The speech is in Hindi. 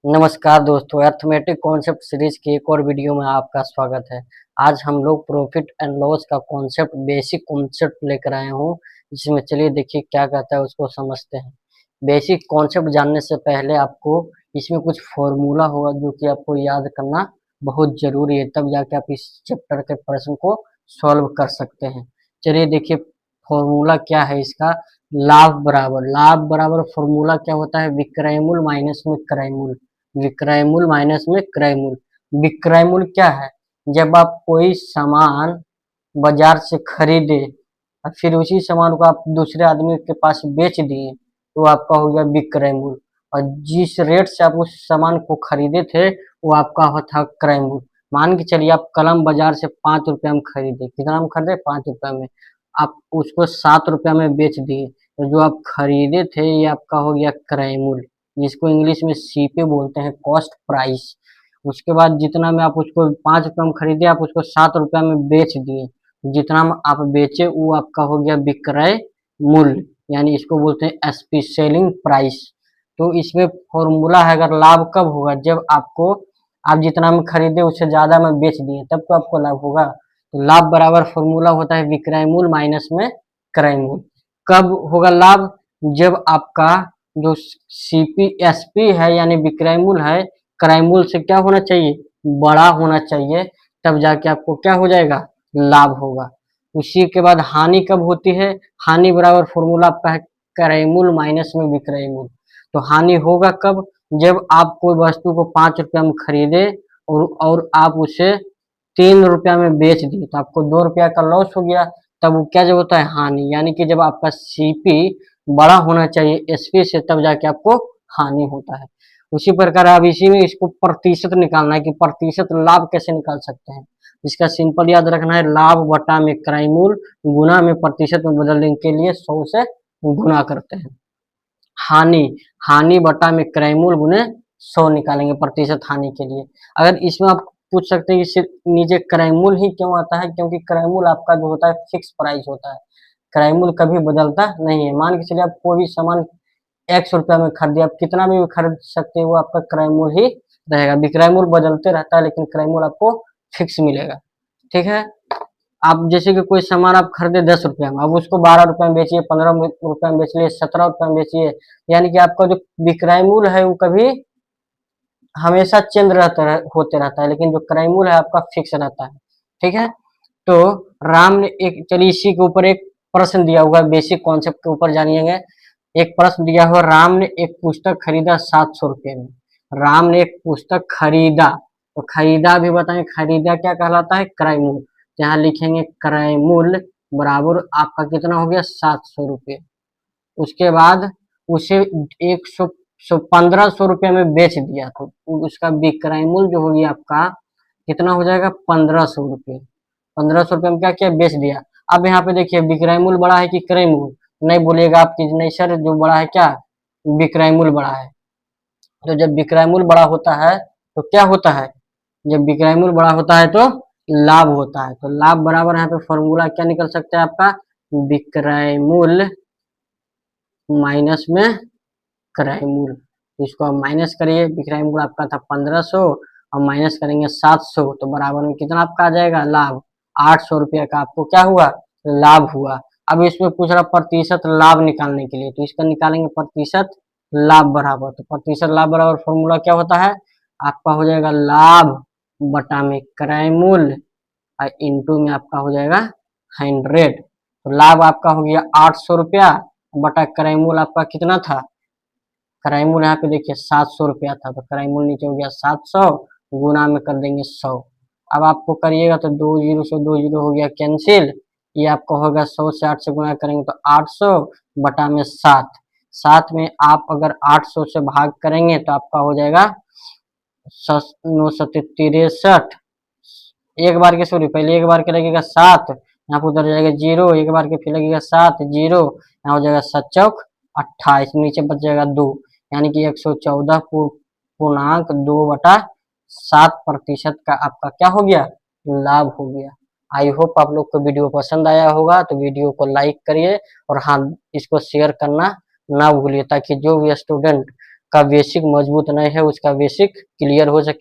नमस्कार दोस्तों, अर्थमेटिक कॉन्सेप्ट सीरीज की एक और वीडियो में आपका स्वागत है। आज हम लोग प्रॉफिट एंड लॉस का कॉन्सेप्ट, बेसिक कॉन्सेप्ट लेकर आए हूँ, जिसमें चलिए देखिए क्या कहता है, उसको समझते हैं। बेसिक कॉन्सेप्ट जानने से पहले आपको इसमें कुछ फॉर्मूला होगा जो कि आपको याद करना बहुत जरूरी है, तब जाके आप इस चैप्टर के प्रश्न को सॉल्व कर सकते हैं। चलिए देखिए फॉर्मूला क्या है इसका। लाभ बराबर फॉर्मूला क्या होता है, विक्रय मूल्य माइनस में क्रय मूल्य। विक्रय मूल्य माइनस में क्रय मूल्य। विक्रय मूल्य क्या है, जब आप कोई सामान बाजार से खरीदे और फिर उसी सामान को आप दूसरे आदमी के पास बेच दिए तो आपका हो गया विक्रय मूल्य। और जिस रेट से आप उस सामान को खरीदे थे वो आपका था क्रय मूल्य। मान के चलिए आप कलम बाजार से 5 रुपया में खरीदे, कितना में खरीदे, 5 रुपया में। आप उसको 7 रुपया में बेच दिए, तो जो आप खरीदे थे ये आपका हो गया क्रय मूल्य, जिसको इंग्लिश में सीपी बोलते हैं, कॉस्ट प्राइस। उसके बाद जितना में आप उसको 5 रुपया में खरीदे, आप उसको 7 रुपया में बेच दिए, जितना में आप बेचे वो आपका हो गया विक्रय मूल्य, यानी इसको बोलते हैं एसपी, सेलिंग प्राइस। तो इसमें फॉर्मूला है, अगर लाभ कब होगा, जब आपको आप जितना में खरीदे उससे ज्यादा में बेच दिए, तब तो आपको लाभ होगा। तो लाभ बराबर फॉर्मूला होता है विक्रय मूल्य माइनस में क्रय मूल्य। कब होगा लाभ, जब आपका जो सीपी एसपी है यानी विक्रय मूल्य है, क्रय मूल्य से क्या होना चाहिए, बड़ा होना चाहिए, तब जाके आपको क्या हो जाएगा, लाभ होगा। उसी के बाद हानि कब होती है, हानि बराबर फॉर्मूला आपका है क्रय मूल्य माइनस में विक्रय मूल्य। तो हानि होगा कब, जब आप कोई वस्तु को 5 रुपया में खरीदे और आप उसे 3 रुपया में बेच दिए, तो आपको 2 रुपया का लॉस हो गया। तब वो क्या जब होता है, हानि, यानी कि जब आपका सीपी बड़ा होना चाहिए एसपी से, तब जाके आपको हानि होता है। उसी प्रकार अब इसी में इसको प्रतिशत निकालना है कि प्रतिशत लाभ कैसे निकाल सकते हैं। इसका सिंपल याद रखना है, लाभ बटा में क्रय मूल्य गुना में प्रतिशत में बदलने के लिए 100 से गुना करते हैं। हानि, हानि बटा में क्रय मूल्य गुने 100 निकालेंगे प्रतिशत हानि के लिए। अगर इसमें आप पूछ सकते हैं इससे नीचे क्रय मूल्य ही क्यों आता है, क्योंकि क्रय मूल्य आपका जो होता है फिक्स प्राइस होता है, क्रय मूल्य कभी बदलता नहीं है। मान के चलिए आप कोई भी सामान 100 रुपया में खरीदे, आप कितना भी खरीद सकते हैं, वो आपका क्रय मूल्य ही रहेगा। विक्रय मूल्य बदलते रहता है लेकिन क्रय मूल्य आपको फिक्स मिलेगा। ठीक है। आप जैसे कि कोई सामान आप खरीदे 10 रुपया में, अब उसको 12 रुपया में बेचिए, 15 रुपया में बेचिए, 17 रुपया में बेचिए, यानी कि आपका जो विक्रय मूल्य है वो कभी हमेशा चेंज होते रहता है, लेकिन जो क्रय मूल्य है आपका फिक्स रहता है। ठीक है। तो राम ने एक, चलिए इसी के ऊपर एक प्रश्न दिया हुआ है, बेसिक कॉन्सेप्ट के ऊपर जानिएगा। एक प्रश्न दिया हुआ, राम ने एक पुस्तक खरीदा 700 रुपये में। राम ने एक पुस्तक खरीदा, तो खरीदा भी बताएं, खरीदा क्या कहलाता है, क्रय मूल्य। यहाँ लिखेंगे क्रय मूल्य बराबर आपका कितना हो गया, 700 रुपये। उसके बाद उसे 1500 रुपये में बेच दिया, तो उसका विक्रय मूल्य जो होगी आपका कितना हो जाएगा, 1500 रुपये। 1500 रुपये में क्या किया, बेच दिया। अब यहाँ पे देखिए विक्रय मूल्य बड़ा है कि क्रय मूल्य, नहीं बोलिएगा आप कि नहीं सर जो बड़ा है क्या, विक्रय मूल्य बड़ा है। तो जब विक्रय मूल्य बड़ा होता है तो क्या होता है, जब विक्रय मूल्य बड़ा होता है तो लाभ होता है। तो लाभ बराबर यहाँ पे फॉर्मूला क्या निकल सकता है आपका, विक्रय मूल्य माइनस में क्रय मूल्य। तो इसको आप माइनस करिए, विक्रय मूल्य आपका था 1500 और माइनस करेंगे 700, तो बराबर में कितना आपका आ जाएगा, लाभ। 800 रुपये का आपको क्या हुआ, लाभ हुआ। अब इसमें पूछ रहा प्रतिशत लाभ निकालने के लिए, तो इसका निकालेंगे प्रतिशत लाभ बराबर, तो प्रतिशत लाभ बराबर फॉर्मूला क्या होता है आपका, हो जाएगा लाभ बटा में क्रय मूल्य और इंटू में आपका हो जाएगा 100। तो लाभ आपका हो गया 800 रुपया बटा क्रय मूल्य आपका कितना था, क्रय मूल्य यहाँ पे देखिए 700 रुपया था, तो क्रय मूल्य नीचे हो गया 700, गुना में कर देंगे 100। अब आपको करिएगा तो 2 जीरो से 2 जीरो हो गया कैंसिल, ये आपको होगा 100 से 8 से गुना करेंगे तो 800 बटा में 7। 7 में आप अगर 800 से भाग करेंगे तो आपका हो जाएगा 9 सत्ते 63। एक बार के, सॉरी पहले एक बार के लगेगा 7, यहाँ पर उधर जाएगा 0, एक बार के फिर लगेगा 7 0, यहाँ हो जाएगा 7 चौक 28, नीचे बच जाएगा 2, यानी कि 114.2/7% का आपका क्या हो गया, लाभ हो गया। आई होप आप लोग को वीडियो पसंद आया होगा, तो वीडियो को लाइक करिए और हाँ इसको शेयर करना ना भूलिए, ताकि जो भी स्टूडेंट का बेसिक मजबूत नहीं है, उसका बेसिक क्लियर हो सके।